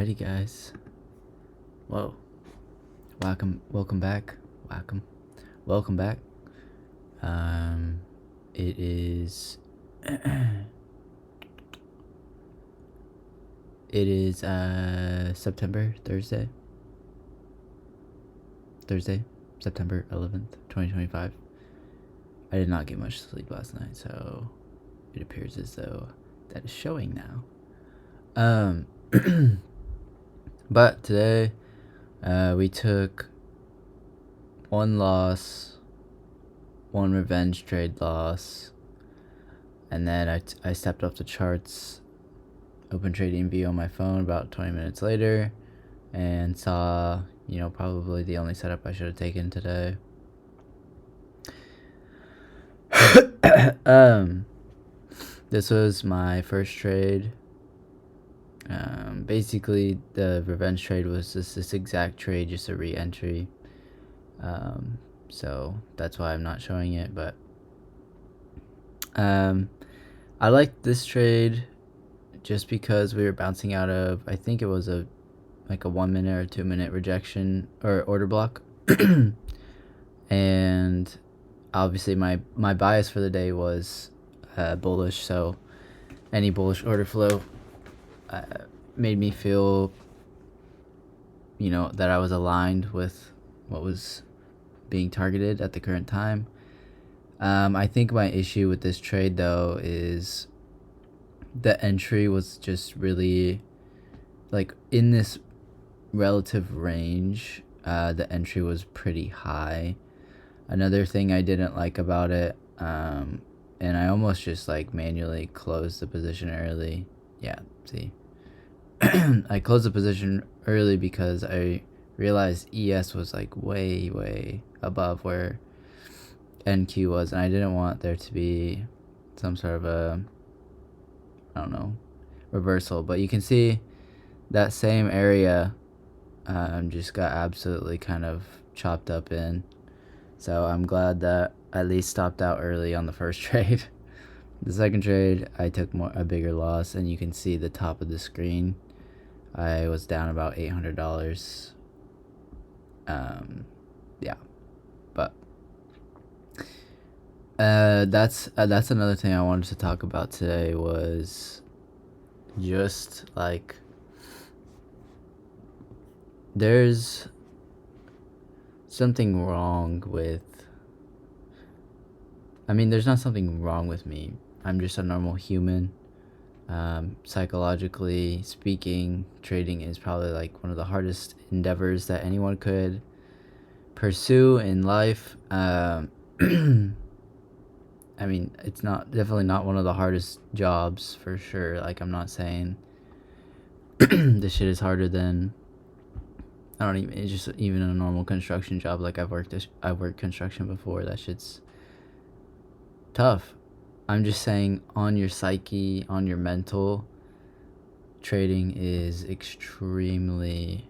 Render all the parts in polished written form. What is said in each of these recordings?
Alrighty, guys. Whoa. Welcome back. Welcome back. It is. It is September Thursday, September 11th, 2025. I did not get much sleep last night, so it appears as though that is showing now. But today, we took one loss, one revenge trade loss, and then I stepped off the charts, opened TradingView on my phone about 20 minutes later, and saw, probably the only setup I should have taken today. This was my first trade. Basically, the revenge trade was just this exact trade, just a re-entry. So that's why I'm not showing it, but I liked this trade just because we were bouncing out of, I think it was a 1 minute or 2 minute rejection or order block. And obviously my bias for the day was bullish, so any bullish order flow made me feel that I was aligned with what was being targeted at the current time. I think my issue with this trade though is the entry was just really in this relative range. The entry was pretty high. Another thing I didn't like about it, and I almost just manually closed the position early. Yeah, see. I closed the position early because I realized ES was way above where NQ was, and I didn't want there to be some sort of a, I don't know, reversal. But you can see that same area just got absolutely kind of chopped up in. So I'm glad that I at least stopped out early on the first trade. The second trade, I took a bigger loss, and you can see the top of the screen. I was down about $800. Yeah, but that's another thing I wanted to talk about today was just there's something wrong with. There's not something wrong with me. I'm just a normal human. Psychologically speaking, trading is probably one of the hardest endeavors that anyone could pursue in life. It's definitely not one of the hardest jobs for sure. I'm not saying this shit is harder than, it's just even a normal construction job. I've worked construction before. That shit's tough. I'm just saying, on your psyche, on your mental, trading is extremely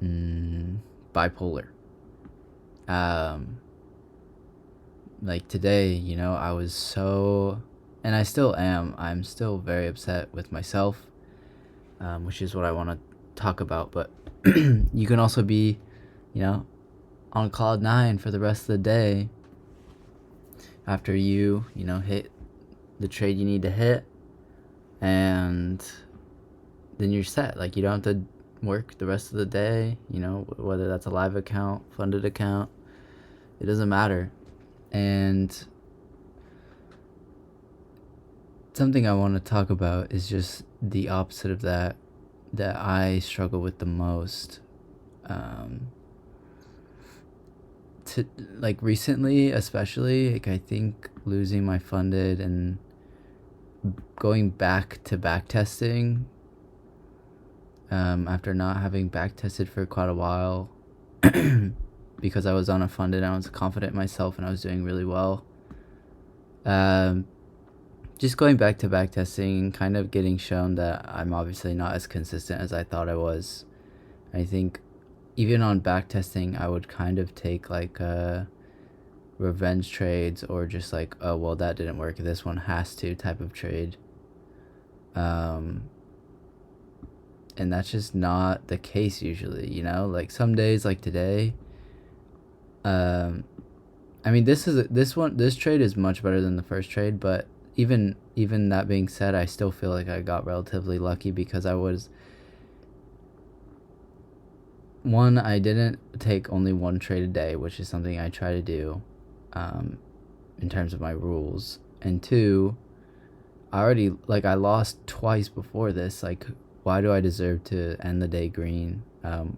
bipolar. Today, I was so, and I still am, I'm still very upset with myself, which is what I want to talk about. But you can also be, on cloud 9 for the rest of the day after you hit the trade you need to hit, and then you're set. You don't have to work the rest of the day, whether that's a live account, funded account, it doesn't matter. And something I want to talk about is just the opposite of that I struggle with the most. Recently, especially, I think losing my funded and going back to back testing, after not having back tested for quite a while, because I was on a funded, I was confident in myself, and I was doing really well. Just going back to back testing, kind of getting shown that I'm obviously not as consistent as I thought I was. I think even on back testing, I would kind of take revenge trades, or just oh well, that didn't work, this one has to type of trade. and that's just not the case usually, you know? Like some days like today, um I mean, this trade is much better than the first trade, but even that being said, I still feel like I got relatively lucky because I didn't take only one trade a day, which is something I try to do, um, in terms of my rules. And two, I lost twice before this. Like, why do I deserve to end the day green,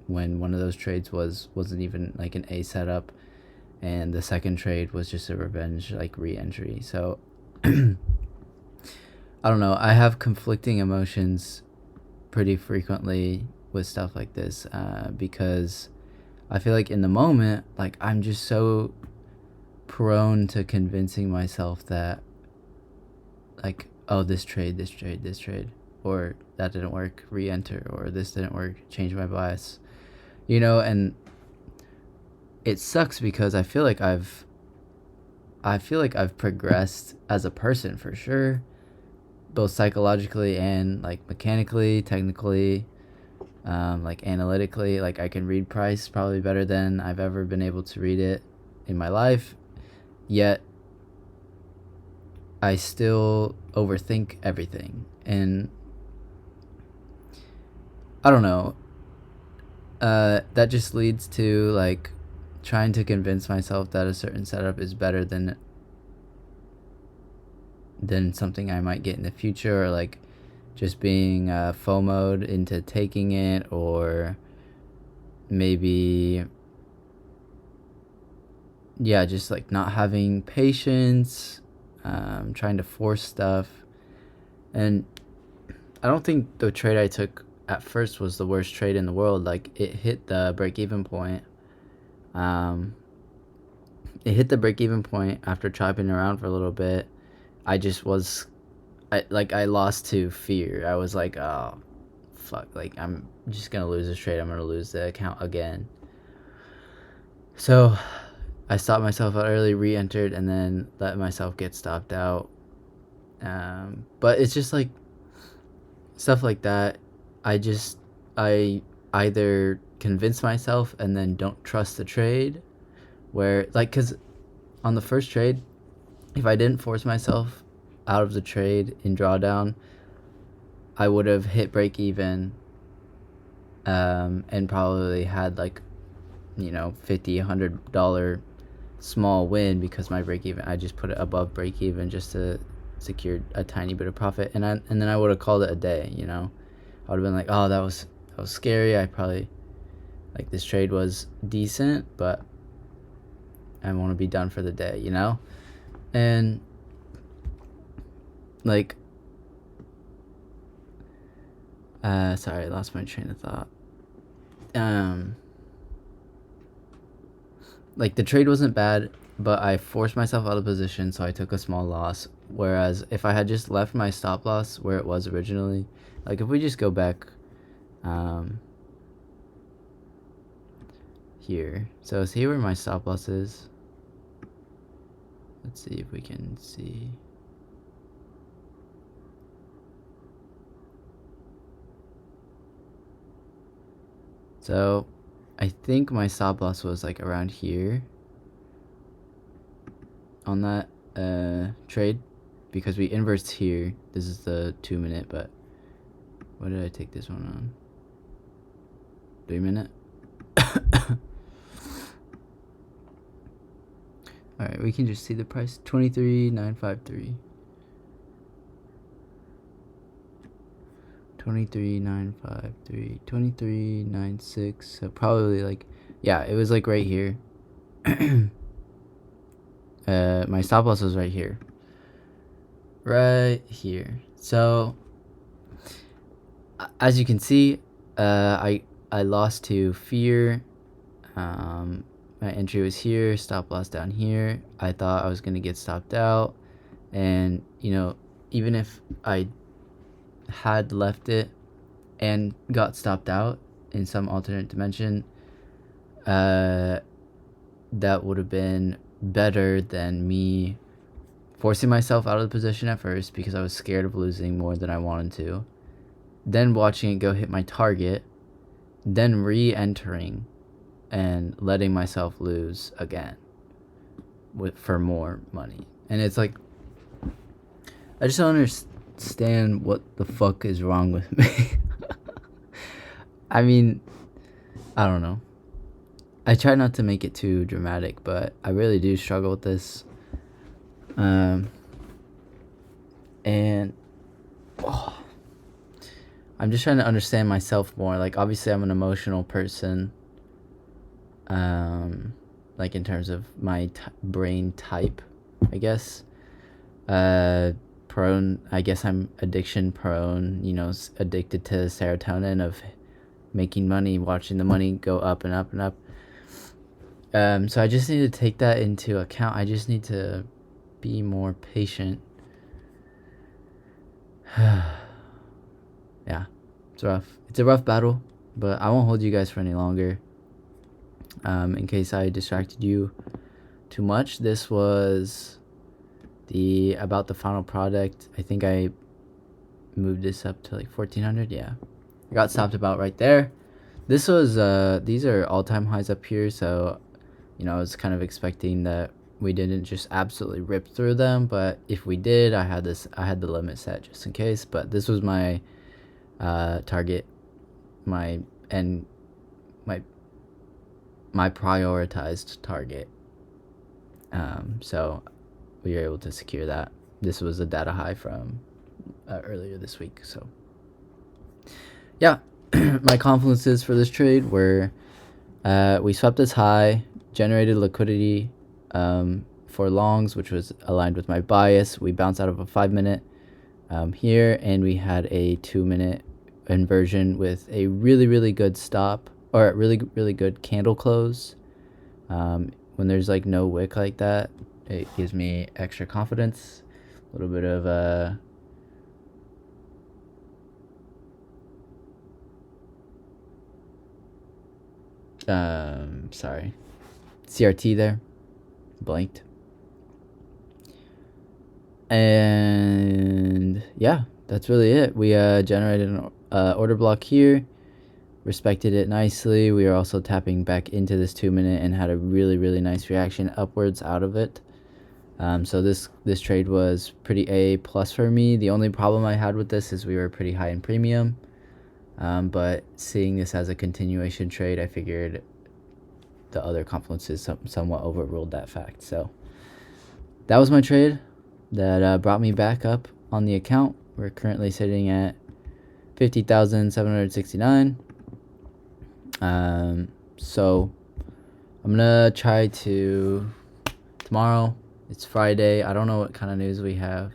when one of those trades wasn't even like an A setup, and the second trade was just a revenge like re-entry. So I don't know. I have conflicting emotions pretty frequently with stuff like this, because I feel like in the moment, like I'm just so prone to convincing myself that, like, oh, this trade, or that didn't work, re-enter, or this didn't work, change my bias, and it sucks because I feel like I've progressed as a person for sure, both psychologically and like mechanically, technically, like analytically. Like I can read price probably better than I've ever been able to read it in my life. Yet I still overthink everything, and I don't know. That just leads to like trying to convince myself that a certain setup is better than something I might get in the future, or like just being FOMO'd into taking it, or maybe, yeah, just like not having patience, trying to force stuff. And I don't think the trade I took at first was the worst trade in the world. Like it hit the break even point. Um, it hit the break even point after chopping around for a little bit. I just was, I lost to fear. I was like, oh, fuck, like I'm just gonna lose this trade. I'm gonna lose the account again. So I stopped myself out early, re-entered, and then let myself get stopped out. But it's just like stuff like that. I either convince myself and then don't trust the trade, where like, because on the first trade, if I didn't force myself out of the trade in drawdown, I would have hit break even, and probably had like, $50, $100 small win, because my break even, I just put it above break even just to secure a tiny bit of profit, and then I would have called it a day. I would have been like, oh, that was scary. I probably, like, this trade was decent, but I want to be done for the day, and like, sorry, I lost my train of thought. Like, the trade wasn't bad, but I forced myself out of position, so I took a small loss. Whereas if I had just left my stop loss where it was originally, like if we just go back, here. So see where my stop loss is? Let's see if we can see. So I think my stop loss was like around here on that trade, because we inversed here. This is the 2 minute, but what did I take this one on? 3 minute. All right, we can just see the price. 23,953. 23,953. 23,96. So probably like, yeah, it was like right here. My stop loss was right here. Right here. So as you can see, I lost to fear. My entry was here, stop loss down here. I thought I was gonna get stopped out, and even if I had left it and got stopped out in some alternate dimension, that would have been better than me forcing myself out of the position at first because I was scared of losing more than I wanted to, then watching it go hit my target, then re-entering and letting myself lose again for more money. And it's like, I just don't understand what the fuck is wrong with me. I mean, I don't know. I try not to make it too dramatic, but I really do struggle with this. And I'm just trying to understand myself more. Like, obviously, I'm an emotional person. Like, in terms of my brain type, I guess. Prone, I guess I'm addiction prone, addicted to serotonin of making money, watching the money go up and up and up. So I just need to take that into account. I just need to be more patient. Yeah, it's rough. It's a rough battle, but I won't hold you guys for any longer. In case I distracted you too much, this was about the final product. I think I moved this up to like 1400. Yeah, I got stopped about right there. This was these are all-time highs up here, so I was kind of expecting that we didn't just absolutely rip through them, but if we did, I had the limit set just in case. But this was my target, my prioritized target. So we were able to secure that. This was a data high from earlier this week. So yeah, my confluences for this trade were we swept this high, generated liquidity for longs, which was aligned with my bias. We bounced out of a 5-minute here, and we had a 2-minute inversion with a really, really good stop, or a really, really good candle close. When there's like no wick like that, it gives me extra confidence. A little bit of sorry, CRT there, blanked. And yeah, that's really it. We generated an order block here, respected it nicely. We are also tapping back into this 2-minute and had a really, really nice reaction upwards out of it. So this trade was pretty A+ for me. The only problem I had with this is we were pretty high in premium. But seeing this as a continuation trade, I figured the other confluences somewhat overruled that fact. So that was my trade that brought me back up on the account. We're currently sitting at 50,769. So I'm gonna try to tomorrow. It's Friday. I don't know what kind of news we have.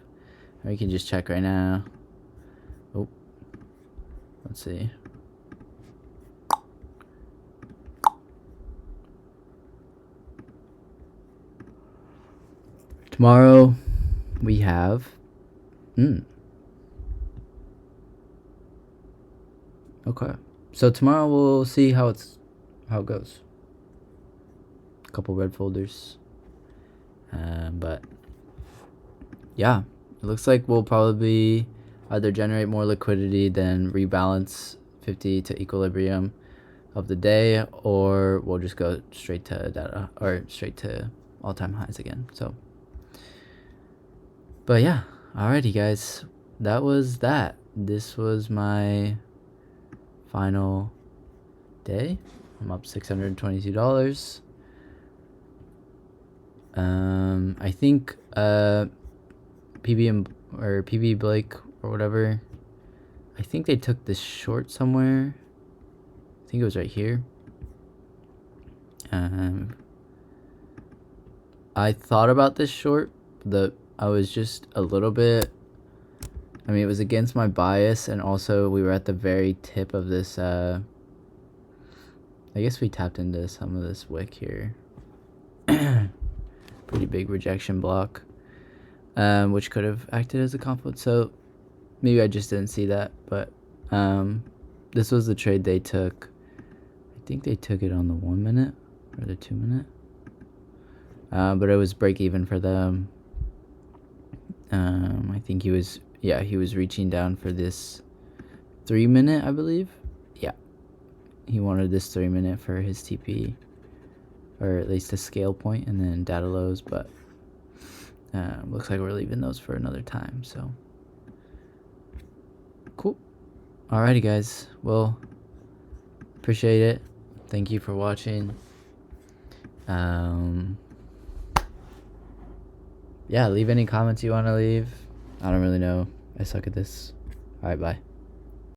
We can just check right now. Oh, let's see. Tomorrow we have okay. So tomorrow we'll see how it goes. A couple red folders. But yeah, it looks like we'll probably either generate more liquidity than rebalance 50 to equilibrium of the day, or we'll just go straight to data, or straight to all-time highs again. So but yeah, alrighty guys, that was that. This was my final day. I'm up $622. I think PB Blake or whatever, I think they took this short somewhere. I think it was right here. I thought about this short, I was just a little bit, I mean, it was against my bias, and also we were at the very tip of this, I guess we tapped into some of this wick here. Pretty big rejection block, which could have acted as a confluence, so maybe I just didn't see that, but this was the trade they took. I think they took it on the 1-minute or the 2-minute, but it was break even for them. I think he was reaching down for this 3-minute, I believe. Yeah, he wanted this 3-minute for his TP, or at least a scale point, and then data lows, but looks like we're leaving those for another time. So cool. Alrighty, guys. Well, appreciate it. Thank you for watching. Yeah, leave any comments you want to leave. I don't really know. I suck at this. Alright, bye.